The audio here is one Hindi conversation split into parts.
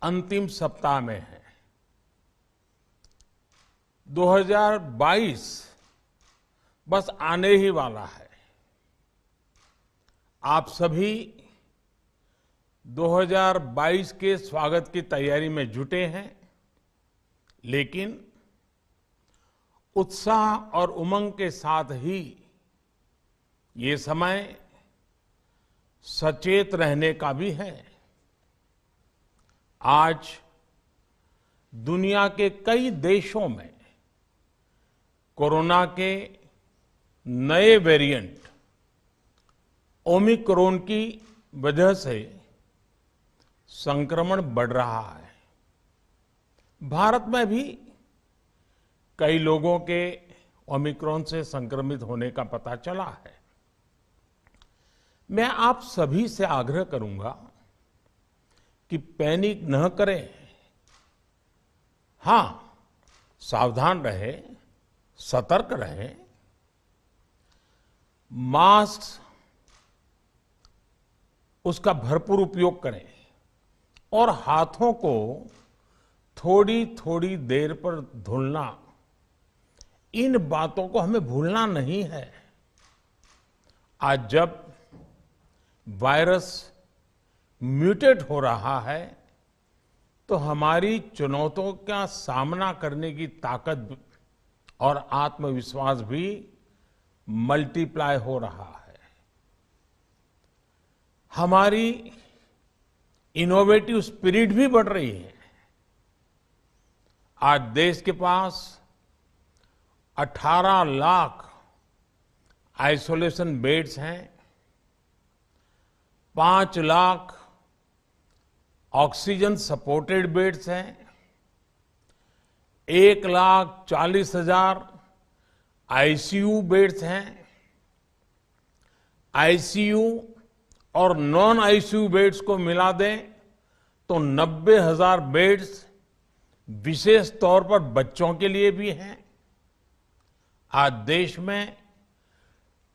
अंतिम सप्ताह में है। 2022 बस आने ही वाला है। आप सभी 2022 के स्वागत की तैयारी में जुटे हैं, लेकिन उत्साह और उमंग के साथ ही ये समय सचेत रहने का भी है। आज दुनिया के कई देशों में कोरोना के नए वेरिएंट ओमिक्रॉन की वजह से संक्रमण बढ़ रहा है। भारत में भी कई लोगों के ओमिक्रॉन से संक्रमित होने का पता चला है। मैं आप सभी से आग्रह करूंगा कि पैनिक न करें। हां, सावधान रहें, सतर्क रहें, मास्क उसका भरपूर उपयोग करें और हाथों को थोड़ी थोड़ी देर पर धुलना, इन बातों को हमें भूलना नहीं है। आज जब वायरस म्यूटेट हो रहा है तो हमारी चुनौतियों का सामना करने की ताकत और आत्मविश्वास भी मल्टीप्लाई हो रहा है। हमारी इनोवेटिव स्पिरिट भी बढ़ रही है। आज देश के पास 18 लाख आइसोलेशन बेड्स हैं, 5 लाख ऑक्सीजन सपोर्टेड बेड्स हैं, 1,40,000 आईसीयू बेड्स हैं। आईसीयू और नॉन आईसीयू बेड्स को मिला दें तो 90,000 बेड्स विशेष तौर पर बच्चों के लिए भी हैं। आज देश में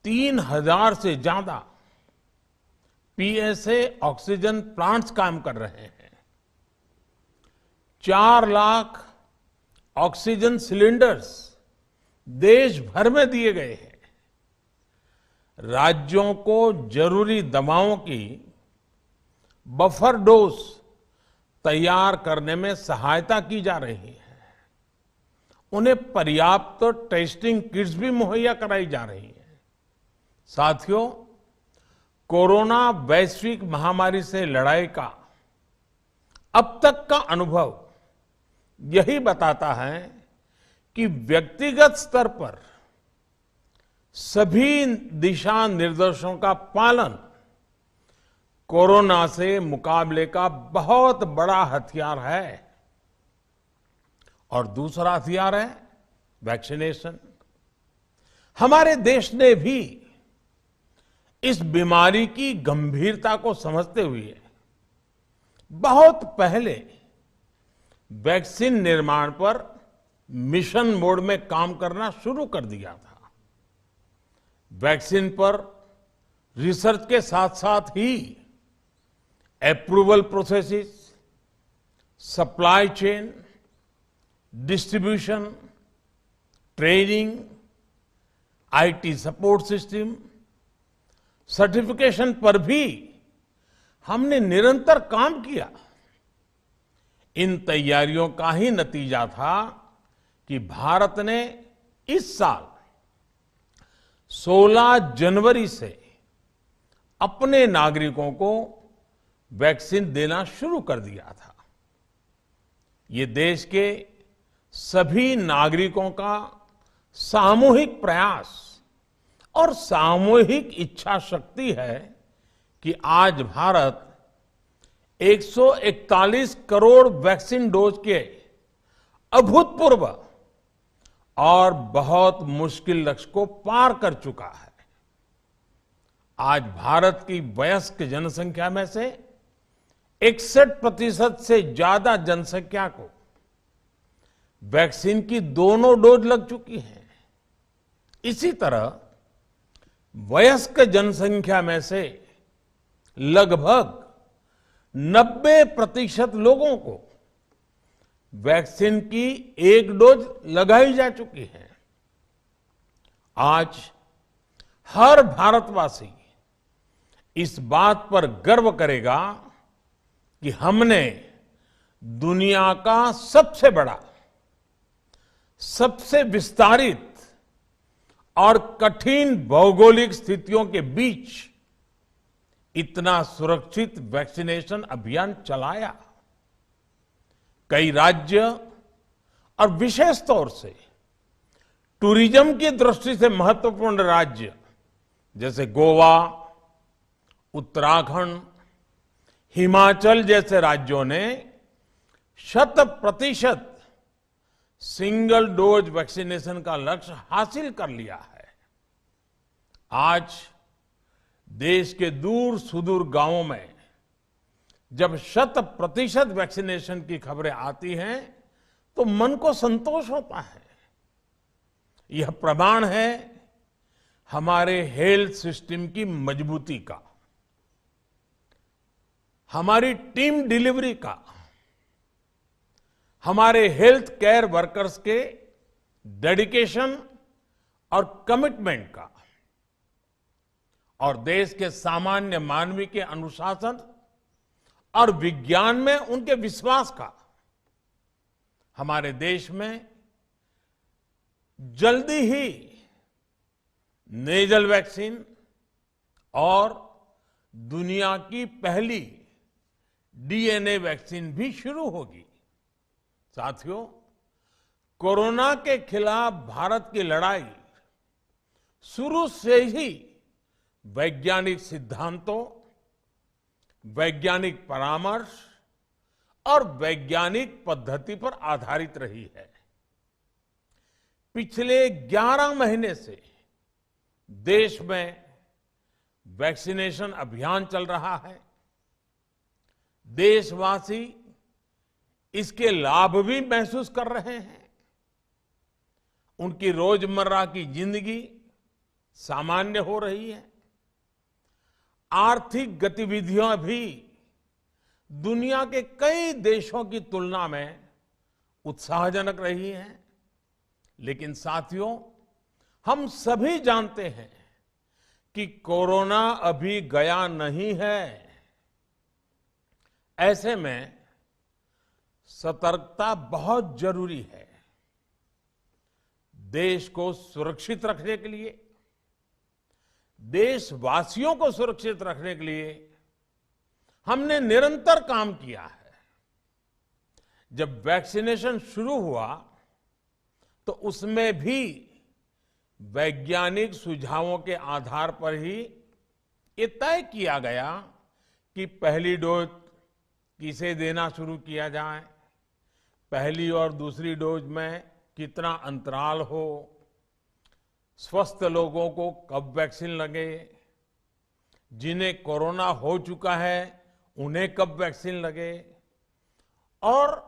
3,000 से ज्यादा पीएसए ऑक्सीजन प्लांट्स काम कर रहे हैं। 4 लाख ऑक्सीजन सिलेंडर्स देश भर में दिए गए हैं। राज्यों को जरूरी दवाओं की बफर डोज तैयार करने में सहायता की जा रही है। उन्हें पर्याप्त टेस्टिंग किट्स भी मुहैया कराई जा रही है। साथियों, कोरोना वैश्विक महामारी से लड़ाई का अब तक का अनुभव यही बताता है कि व्यक्तिगत स्तर पर सभी दिशा निर्देशों का पालन कोरोना से मुकाबले का बहुत बड़ा हथियार है। और दूसरा हथियार है वैक्सीनेशन। हमारे देश ने भी इस बीमारी की गंभीरता को समझते हुए बहुत पहले वैक्सीन निर्माण पर मिशन मोड में काम करना शुरू कर दिया था। वैक्सीन पर रिसर्च के साथ साथ ही approval processes, supply chain, distribution, training, IT support system, certification पर भी हमने निरंतर काम किया। इन तैयारियों का ही नतीजा था कि भारत ने इस साल 16 जनवरी से अपने नागरिकों को वैक्सीन देना शुरू कर दिया था। ये देश के सभी नागरिकों का सामूहिक प्रयास और सामूहिक इच्छा शक्ति है कि आज भारत 141 करोड़ वैक्सीन डोज के अभूतपूर्व और बहुत मुश्किल लक्ष्य को पार कर चुका है। आज भारत की वयस्क जनसंख्या में से 61% से ज्यादा जनसंख्या को वैक्सीन की दोनों डोज लग चुकी है। इसी तरह वयस्क जनसंख्या में से लगभग 90% लोगों को वैक्सीन की एक डोज लगाई जा चुकी है। आज हर भारतवासी इस बात पर गर्व करेगा कि हमने दुनिया का सबसे बड़ा, सबसे विस्तारित और कठिन भौगोलिक स्थितियों के बीच इतना सुरक्षित वैक्सीनेशन अभियान चलाया। कई राज्य और विशेष तौर से टूरिज्म की दृष्टि से महत्वपूर्ण राज्य जैसे गोवा, उत्तराखंड, हिमाचल जैसे राज्यों ने 100% सिंगल डोज वैक्सीनेशन का लक्ष्य हासिल कर लिया है। आज देश के दूर सुदूर गांवों में जब 100% वैक्सीनेशन की खबरें आती हैं तो मन को संतोष होता है। यह प्रमाण है हमारे हेल्थ सिस्टम की मजबूती का, हमारी टीम डिलीवरी का, हमारे हेल्थ केयर वर्कर्स के डेडिकेशन और कमिटमेंट का, और देश के सामान्य मानवी के अनुशासन और विज्ञान में उनके विश्वास का। हमारे देश में जल्दी ही नेजल वैक्सीन और दुनिया की पहली डीएनए वैक्सीन भी शुरू होगी। साथियों, कोरोना के खिलाफ भारत की लड़ाई शुरू से ही वैज्ञानिक सिद्धांतों, वैज्ञानिक परामर्श और वैज्ञानिक पद्धति पर आधारित रही है। पिछले 11 महीने से देश में वैक्सीनेशन अभियान चल रहा है। देशवासी इसके लाभ भी महसूस कर रहे हैं। उनकी रोजमर्रा की जिंदगी सामान्य हो रही है। आर्थिक गतिविधियां भी दुनिया के कई देशों की तुलना में उत्साहजनक रही हैं। लेकिन साथियों, हम सभी जानते हैं कि कोरोना अभी गया नहीं है। ऐसे में सतर्कता बहुत जरूरी है। देश को सुरक्षित रखने के लिए, देशवासियों को सुरक्षित रखने के लिए हमने निरंतर काम किया है। जब वैक्सीनेशन शुरू हुआ तो उसमें भी वैज्ञानिक सुझावों के आधार पर ही ये तय किया गया कि पहली डोज किसे देना शुरू किया जाए, पहली और दूसरी डोज में कितना अंतराल हो, स्वस्थ लोगों को कब वैक्सीन लगे, जिन्हें कोरोना हो चुका है उन्हें कब वैक्सीन लगे, और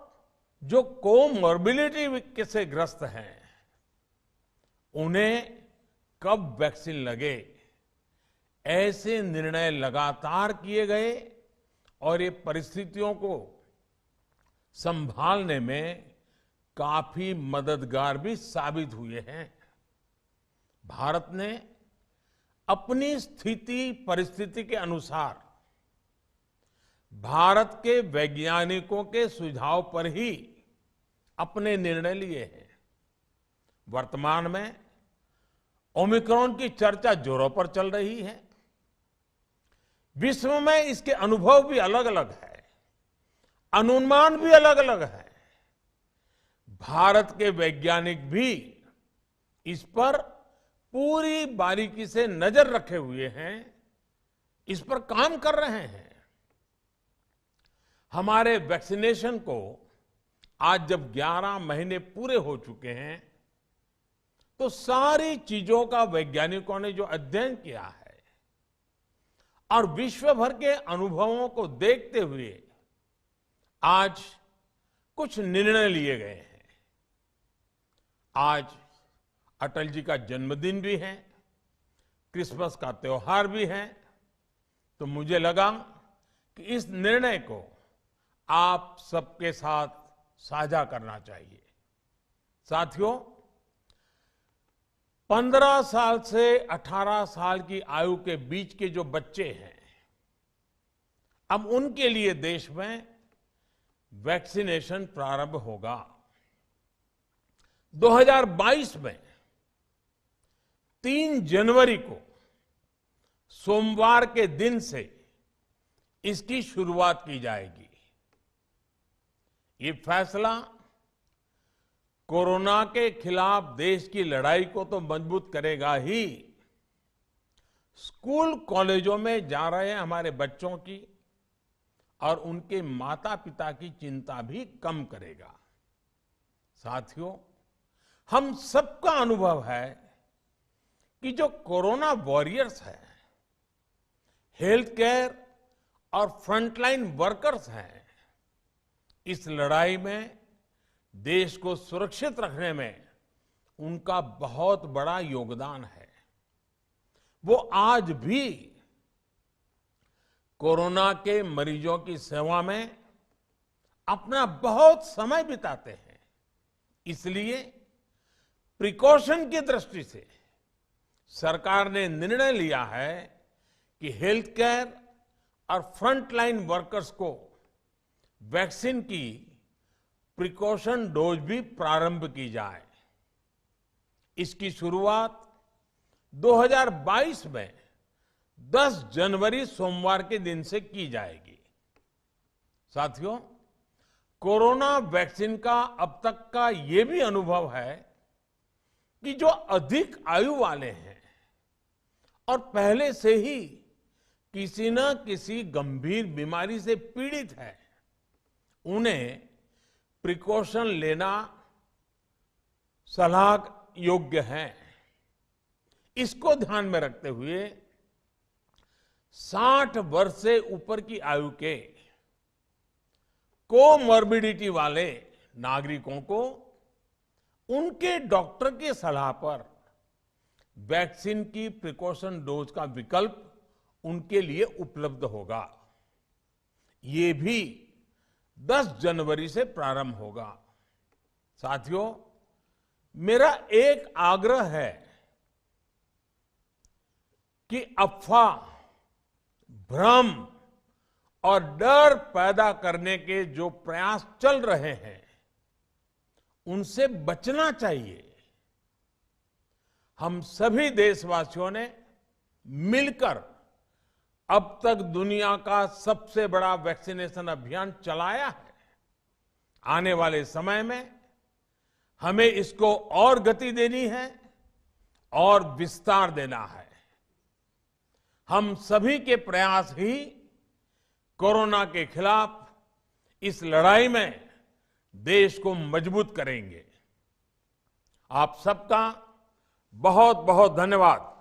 जो कोमॉर्बिडिटी से ग्रस्त हैं उन्हें कब वैक्सीन लगे। ऐसे निर्णय लगातार किए गए और ये परिस्थितियों को संभालने में काफी मददगार भी साबित हुए हैं। भारत ने अपनी स्थिति परिस्थिति के अनुसार भारत के वैज्ञानिकों के सुझाव पर ही अपने निर्णय लिए हैं। वर्तमान में ओमिक्रॉन की चर्चा जोरों पर चल रही है। विश्व में इसके अनुभव भी अलग अलग है, अनुमान भी अलग अलग है। भारत के वैज्ञानिक भी इस पर पूरी बारीकी से नजर रखे हुए हैं, इस पर काम कर रहे हैं। हमारे वैक्सीनेशन को आज जब 11 महीने पूरे हो चुके हैं तो सारी चीजों का वैज्ञानिकों ने जो अध्ययन किया है और विश्व भर के अनुभवों को देखते हुए आज कुछ निर्णय लिए गए हैं। आज अटल जी का जन्मदिन भी है, क्रिसमस का त्योहार भी है, तो मुझे लगा कि इस निर्णय को आप सबके साथ साझा करना चाहिए। साथियों, 15 साल से 18 साल की आयु के बीच के जो बच्चे हैं, अब उनके लिए देश में वैक्सीनेशन प्रारंभ होगा। 2022 में 3 जनवरी को सोमवार के दिन से इसकी शुरुआत की जाएगी। ये फैसला कोरोना के खिलाफ देश की लड़ाई को तो मजबूत करेगा ही, स्कूल कॉलेजों में जा रहे हमारे बच्चों की और उनके माता पिता की चिंता भी कम करेगा। साथियों, हम सबका अनुभव है कि जो कोरोना वॉरियर्स हैं, हेल्थ केयर और फ्रंटलाइन वर्कर्स हैं, इस लड़ाई में देश को सुरक्षित रखने में उनका बहुत बड़ा योगदान है। वो आज भी कोरोना के मरीजों की सेवा में अपना बहुत समय बिताते हैं। इसलिए प्रिकॉशन की दृष्टि से सरकार ने निर्णय लिया है कि हेल्थ केयर और फ्रंटलाइन वर्कर्स को वैक्सीन की प्रिकॉशन डोज भी प्रारंभ की जाए। इसकी शुरुआत 2022 में 10 जनवरी सोमवार के दिन से की जाएगी। साथियों, कोरोना वैक्सीन का अब तक का ये भी अनुभव है कि जो अधिक आयु वाले हैं और पहले से ही किसी न किसी गंभीर बीमारी से पीड़ित है, उन्हें प्रिकॉशन लेना सलाह योग्य है। इसको ध्यान में रखते हुए 60 वर्ष से ऊपर की आयु के कोमॉर्बिडिटी वाले नागरिकों को उनके डॉक्टर की सलाह पर वैक्सीन की प्रिकॉशन डोज का विकल्प उनके लिए उपलब्ध होगा। ये भी 10 जनवरी से प्रारंभ होगा। साथियों, मेरा एक आग्रह है कि अफवाह, भ्रम और डर पैदा करने के जो प्रयास चल रहे हैं, उनसे बचना चाहिए। हम सभी देशवासियों ने मिलकर अब तक दुनिया का सबसे बड़ा वैक्सीनेशन अभियान चलाया है। आने वाले समय में हमें इसको और गति देनी है और विस्तार देना है। हम सभी के प्रयास ही कोरोना के खिलाफ इस लड़ाई में देश को मजबूत करेंगे। आप सबका बहुत बहुत धन्यवाद।